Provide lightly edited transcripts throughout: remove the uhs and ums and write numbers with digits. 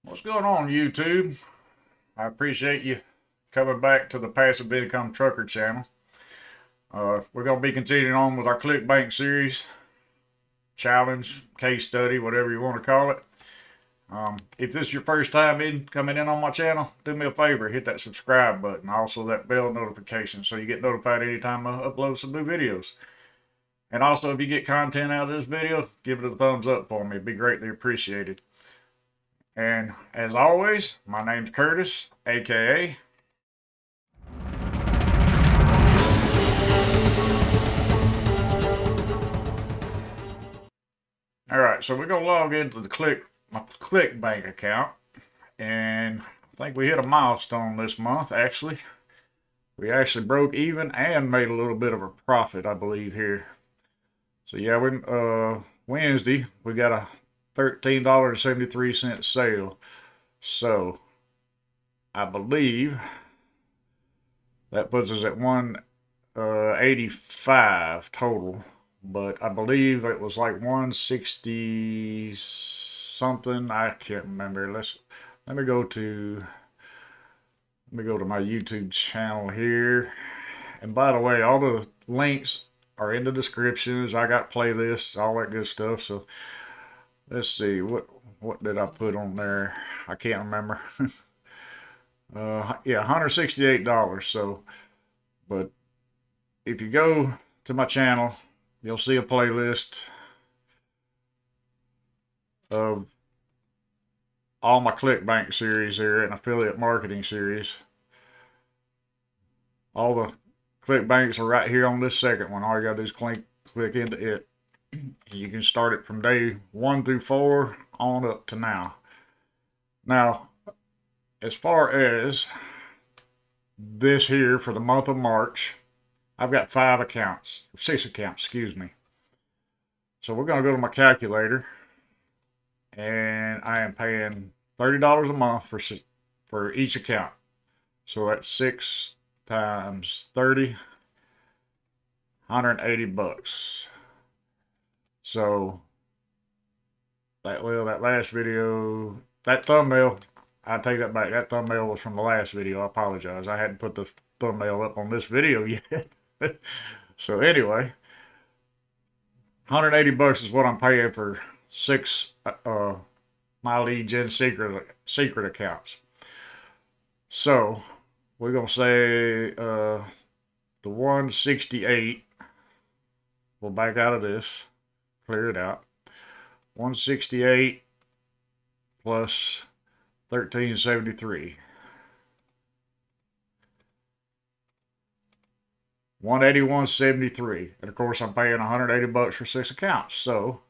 What's going on, YouTube? I appreciate you coming back to the Passive Income Trucker channel. We're going to be continuing on with our Clickbank series, challenge, case study, whatever you want to call it. If this is your first time coming in on my channel, do me a favor, hit that subscribe button, also that bell notification so you get notified anytime I upload some new videos. And also, if you get content out of this video, give it a thumbs up for me. It'd be greatly appreciated. And as always, my name's Curtis, aka. All right, so we're gonna log into my Clickbank account, and I think we hit a milestone this month. Actually, we actually broke even and made a little bit of a profit, I believe here. So yeah, we Wednesday we got a $13.73 sale. So I believe that puts us at 185 total, but I believe it was like 160 something. I can't remember. Let me go to my YouTube channel here. And by the way, all the links are in the descriptions. I got playlists, all that good stuff. So let's see, what did I put on there? I can't remember. Yeah, $168. So, but if you go to my channel, you'll see a playlist of all my Clickbank series here and affiliate marketing series. All the Clickbanks are right here on this second one. All you gotta do is click into it. You can start it from day 1 through 4 on up to now. Now, as far as this here for the month of March, I've got 6 accounts, excuse me. So we're going to go to my calculator, and I am paying $30 a month for each account. So that's 6 times 30, $180. So that last video, that thumbnail, I take that back. That thumbnail was from the last video. I apologize. I hadn't put the thumbnail up on this video yet. So anyway, $180 is what I'm paying for 6 my lead gen secret accounts. So we're gonna say the 168. We'll back out of this, clear it out. 168 plus 1373. 181.73. And of course I'm paying $180 for 6 accounts. So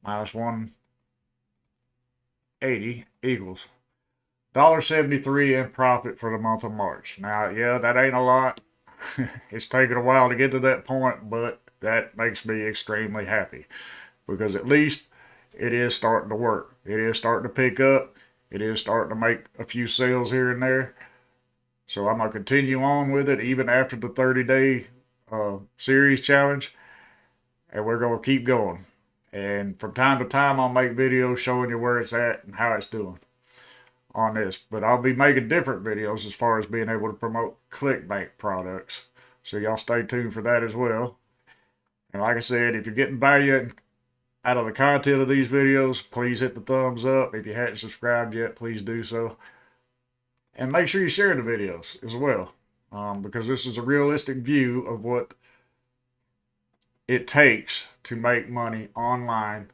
minus 180 equals $1.73 in profit for the month of March. Now, yeah, that ain't a lot. It's taken a while to get to that point, but that makes me extremely happy because at least it is starting to work. It is starting to pick up. It is starting to make a few sales here and there. So I'm going to continue on with it even after the 30-day series challenge. And we're going to keep going. And from time to time, I'll make videos showing you where it's at and how it's doing on this. But I'll be making different videos as far as being able to promote Clickbank products. So y'all stay tuned for that as well. And like I said, if you're getting value out of the content of these videos, please hit the thumbs up. If you hadn't subscribed yet, please do so. And make sure you share the videos as well, because this is a realistic view of what it takes to make money online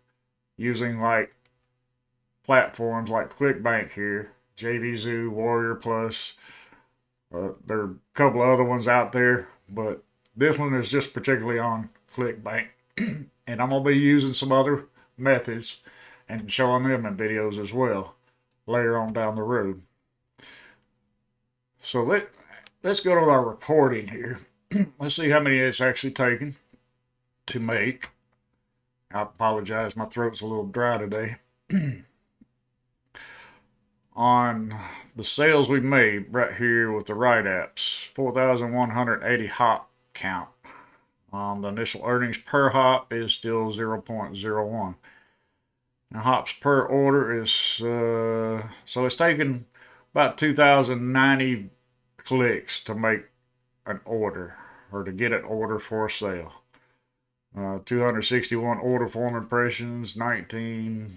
using like platforms like Clickbank here, JVZoo, Warrior Plus. There are a couple of other ones out there, but this one is just particularly on Clickbank. And I'm going to be using some other methods and showing them in videos as well later on down the road. So let's go to our reporting here. Let's see how many it's actually taken to make. I apologize, my throat's a little dry today. On the sales we made right here with the right apps, 4,180 hop count. The initial earnings per hop is still 0.01. Now hops per order is So it's taken about 2,090 clicks to make an order or to get an order for a sale. 261 order form impressions, 19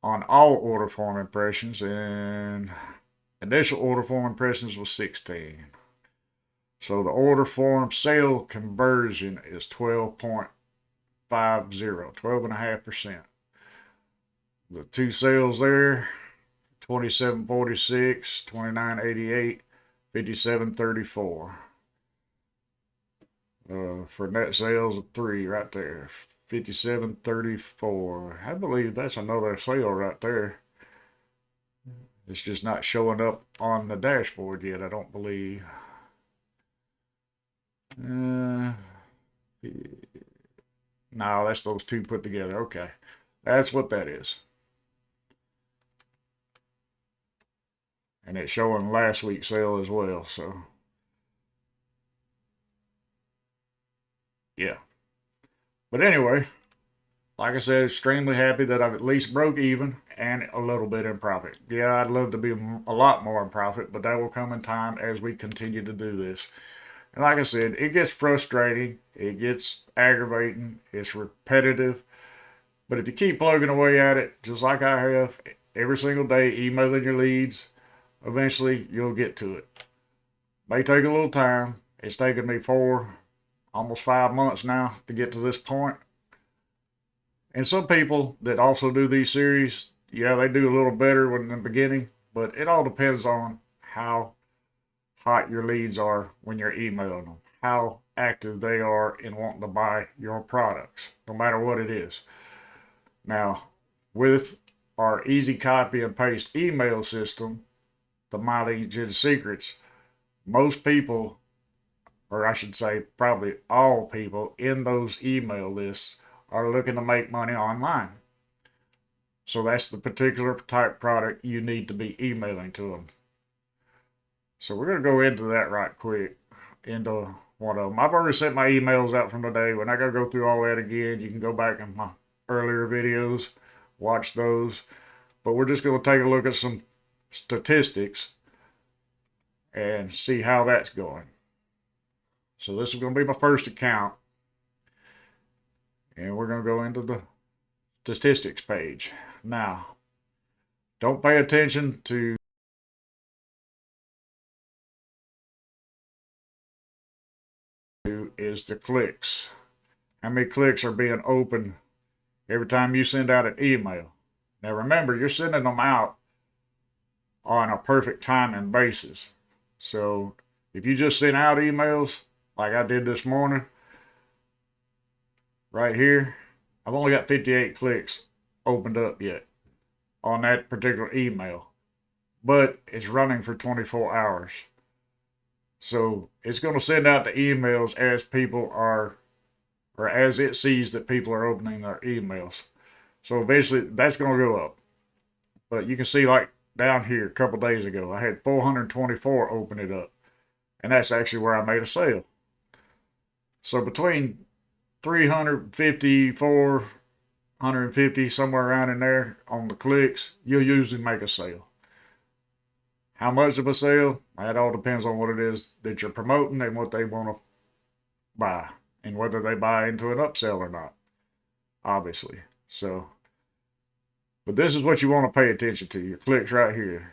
on all order form impressions, and initial order form impressions was 16. So the order form sale conversion is 12.50, 12.5%. The two sales there, 27.46, 29.88, 57.34. For net sales of 3 right there, 57.34. I believe that's another sale right there. It's just not showing up on the dashboard yet, I don't believe. No, that's those two put together. Okay. That's what that is. And it's showing last week's sale as well, so. Yeah. But anyway, like I said, extremely happy that I've at least broke even and a little bit in profit. Yeah, I'd love to be a lot more in profit, but that will come in time as we continue to do this. And like I said, it gets frustrating, it gets aggravating, it's repetitive. But if you keep plugging away at it, just like I have, every single day, emailing your leads, eventually you'll get to it. May take a little time. It's taken me almost 5 months now to get to this point. And some people that also do these series, yeah, they do a little better in the beginning, but it all depends on how hot your leads are when you're emailing them, how active they are in wanting to buy your products, no matter what it is. Now, with our easy copy and paste email system, the My Lead Gen Secrets, most people, or I should say probably all people in those email lists are looking to make money online. So that's the particular type product you need to be emailing to them. So we're going to go into that right quick, into one of them. I've already sent my emails out from today. We're not going to go through all that again. You can go back in my earlier videos, watch those. But we're just going to take a look at some statistics and see how that's going. So this is going to be my first account. And we're going to go into the statistics page. Now, don't pay attention to is the clicks. How many clicks are being opened every time you send out an email. Now remember, you're sending them out on a perfect timing basis. So if you just send out emails like I did this morning, right here, I've only got 58 clicks opened up yet on that particular email, but it's running for 24 hours. So it's going to send out the emails as people are, or as it sees that people are opening their emails. So eventually that's going to go up. But you can see like down here a couple days ago, I had 424 open it up. And that's actually where I made a sale. So between 350, 450, somewhere around in there on the clicks, you'll usually make a sale. How much of a sale? That all depends on what it is that you're promoting and what they want to buy and whether they buy into an upsell or not, obviously. So, but this is what you want to pay attention to, your clicks right here.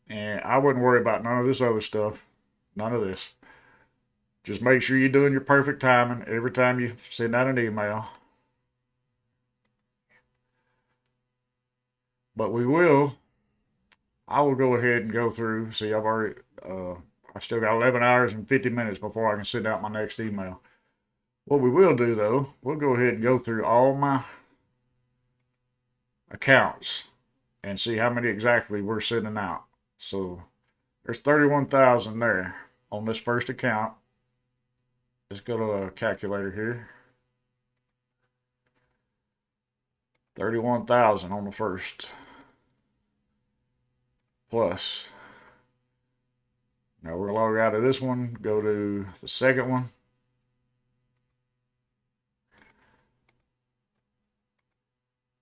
And I wouldn't worry about none of this other stuff, none of this. Just make sure you're doing your perfect timing every time you send out an email. But I will go ahead and go through. See, I still got 11 hours and 50 minutes before I can send out my next email. What we will do though, we'll go ahead and go through all my accounts and see how many exactly we're sending out. So there's 31,000 there on this first account. Let's go to a calculator here. 31,000 on the first. Plus. Now we're going to log out of this one, go to the second one.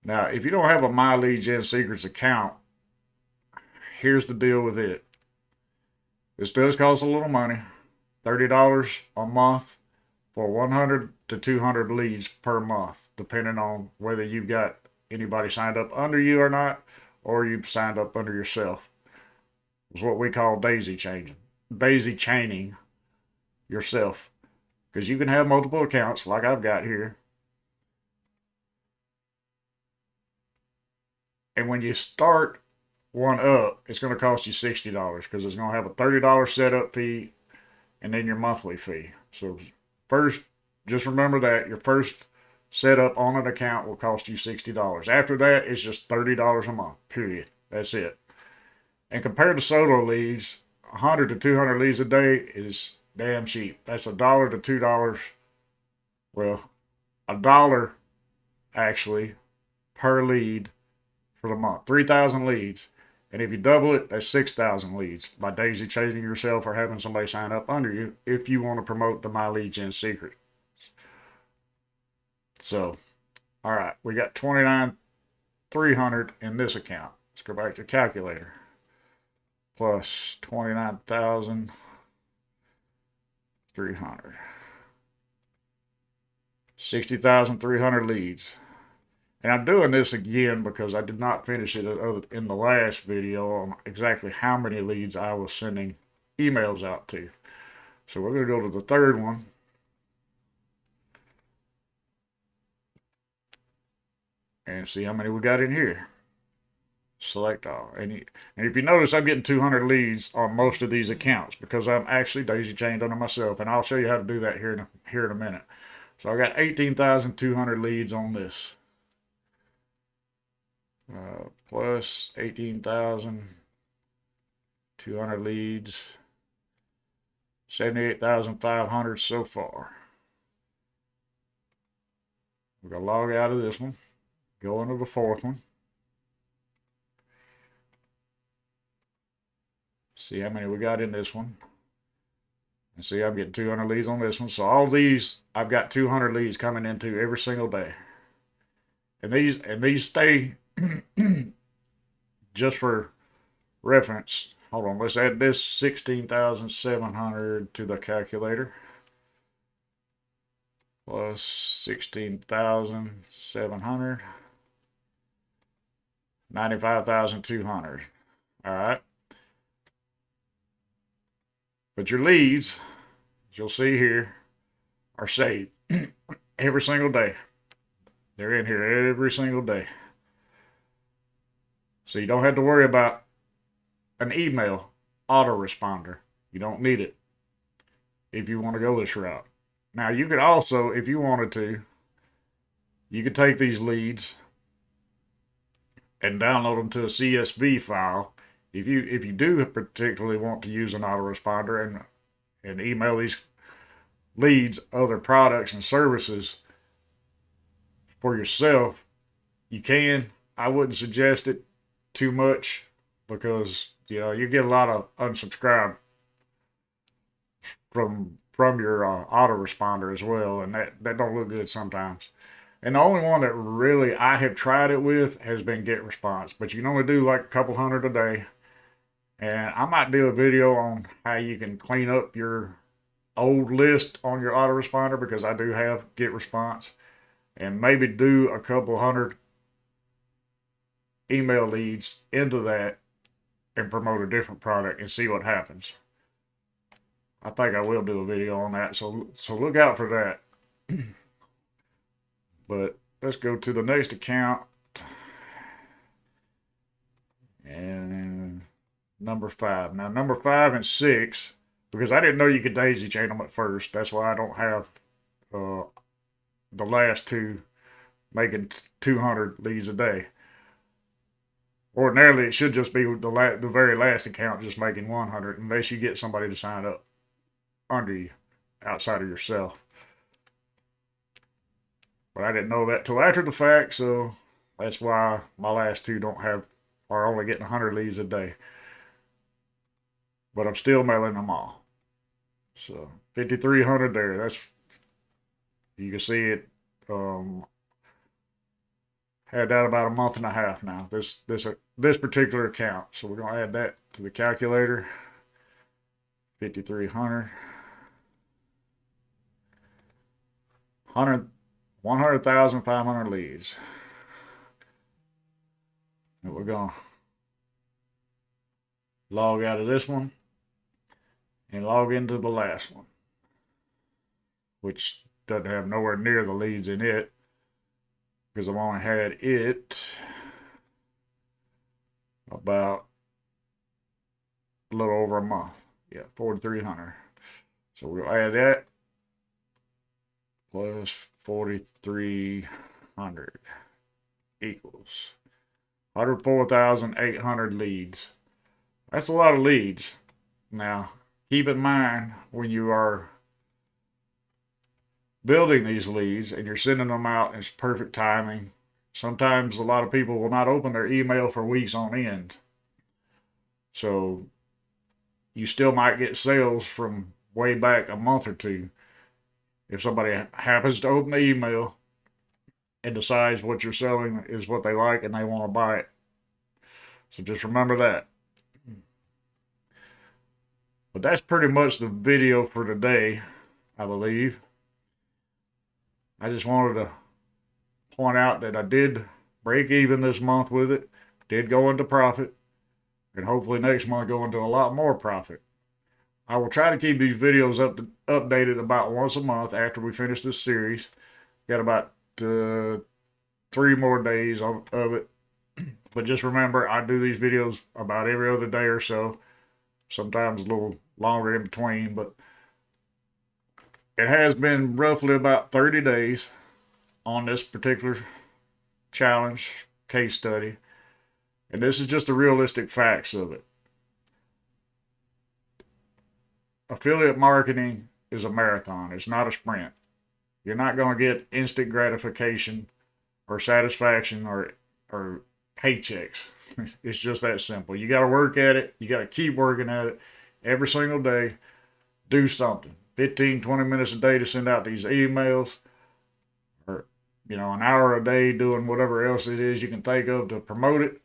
Now, if you don't have a My Lead Gen Secrets account here's the deal with it. This does cost a little money, $30 a month for 100 to 200 leads per month, depending on whether you've got anybody signed up under you or not, or you've signed up under yourself. It's what we call daisy chaining yourself, because you can have multiple accounts like I've got here. And when you start one up, it's going to cost you $60 because it's going to have a $30 setup fee and then your monthly fee. So first, just remember that your first setup on an account will cost you $60. After that, it's just $30 a month, period. That's it. And compared to solo leads, 100 to 200 leads a day is damn cheap. That's $1 to $2. Well, $1 actually per lead for the month. 3,000 leads. And if you double it, that's 6,000 leads by daisy chaining yourself or having somebody sign up under you if you want to promote the My Lead Gen secret. So, all right, we got 29,300 in this account. Let's go back to the calculator. Plus 29,300. 60,300 leads. And I'm doing this again because I did not finish it in the last video on exactly how many leads I was sending emails out to. So we're going to go to the third one. And see how many we got in here. Select all. And if you notice, I'm getting 200 leads on most of these accounts because I'm actually daisy chained under myself. And I'll show you how to do that here in a minute. So I got 18,200 leads on this. Plus 18,200 leads, 78,500 so far. We're going to log out of this one, go into the fourth one, see how many we got in this one, and see I'm getting 200 leads on this one. So all these, I've got 200 leads coming into every single day. And these stay just for reference. Hold on, let's add this 16,700 to the calculator. Plus 16,700. 95,200. All right. But your leads, as you'll see here, are saved every single day. They're in here every single day. So you don't have to worry about an email autoresponder. You don't need it if you want to go this route. Now you could also, if you wanted to, you could take these leads and download them to a CSV file. If you do particularly want to use an autoresponder and email these leads other products and services for yourself, you can. I wouldn't suggest it too much because you get a lot of unsubscribe from your autoresponder as well, and that don't look good sometimes. And the only one that really I have tried it with has been GetResponse, but you can only do like a couple hundred a day. And I might do a video on how you can clean up your old list on your autoresponder because I do have GetResponse, and maybe do a couple hundred email leads into that and promote a different product and see what happens. I think I will do a video on that, so look out for that. But let's go to the next account. And number 5. Now number 5 and 6, because I didn't know you could daisy chain them at first. That's why I don't have the last two making 200 leads a day. Ordinarily, it should just be the very last account just making 100, unless you get somebody to sign up under you, outside of yourself. But I didn't know that till after the fact, so that's why my last two are only getting 100 leads a day. But I'm still mailing them all. So 5,300 there. You can see it Had that about a month and a half now. This particular account. So we're gonna add that to the calculator. 5,300. 100,500 leads. And we're gonna log out of this one and log into the last one, which doesn't have nowhere near the leads in it because I've only had it about a little over a month. Yeah, 4,300. So we'll add that plus 4,300 equals 104,800 leads. That's a lot of leads. Now, keep in mind when you are building these leads and you're sending them out, it's perfect timing. Sometimes a lot of people will not open their email for weeks on end. So you still might get sales from way back a month or two. If somebody happens to open the email and decides what you're selling is what they like and they want to buy it. So just remember that. But that's pretty much the video for today, I believe. I just wanted to point out that I did break even this month with it, did go into profit, and hopefully next month go into a lot more profit. I will try to keep these videos updated about once a month after we finish this series. Got about 3 more days of it. But just remember, I do these videos about every other day or so. Sometimes a little longer in between, but it has been roughly about 30 days on this particular challenge case study. And this is just the realistic facts of it. Affiliate marketing is a marathon. It's not a sprint. You're not going to get instant gratification or satisfaction or paychecks. It's just that simple. You got to work at it. You got to keep working at it every single day. Do something. 15, 20 minutes a day to send out these emails, or an hour a day doing whatever else it is you can think of to promote it.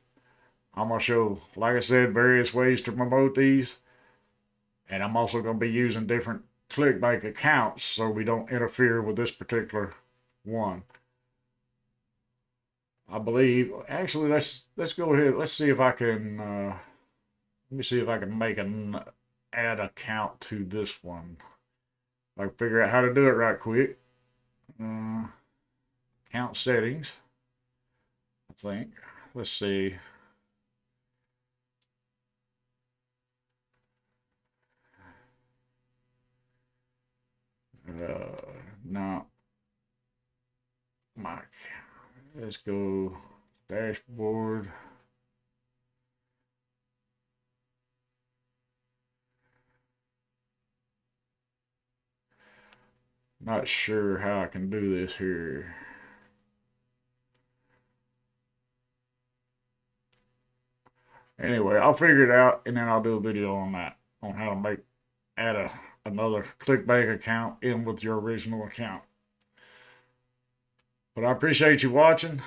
I'm going to show, like I said, various ways to promote these. And I'm also going to be using different Clickbank accounts so we don't interfere with this particular one. I believe, actually, let's go ahead. Let's see if I can, let me see if I can make an add account to this one. I can figure out how to do it right quick. Account settings, I think. Let's see. No. Mike. Let's go dashboard. Not sure how I can do this here. Anyway, I'll figure it out and then I'll do a video on that, on how to add another Clickbank account in with your original account. But I appreciate you watching.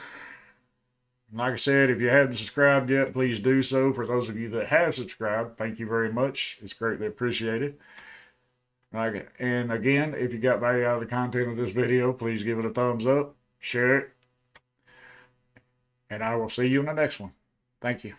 Like I said, if you haven't subscribed yet, please do so. For those of you that have subscribed, thank you very much. It's greatly appreciated. And again, if you got value out of the content of this video, please give it a thumbs up, share it, and I will see you in the next one. Thank you.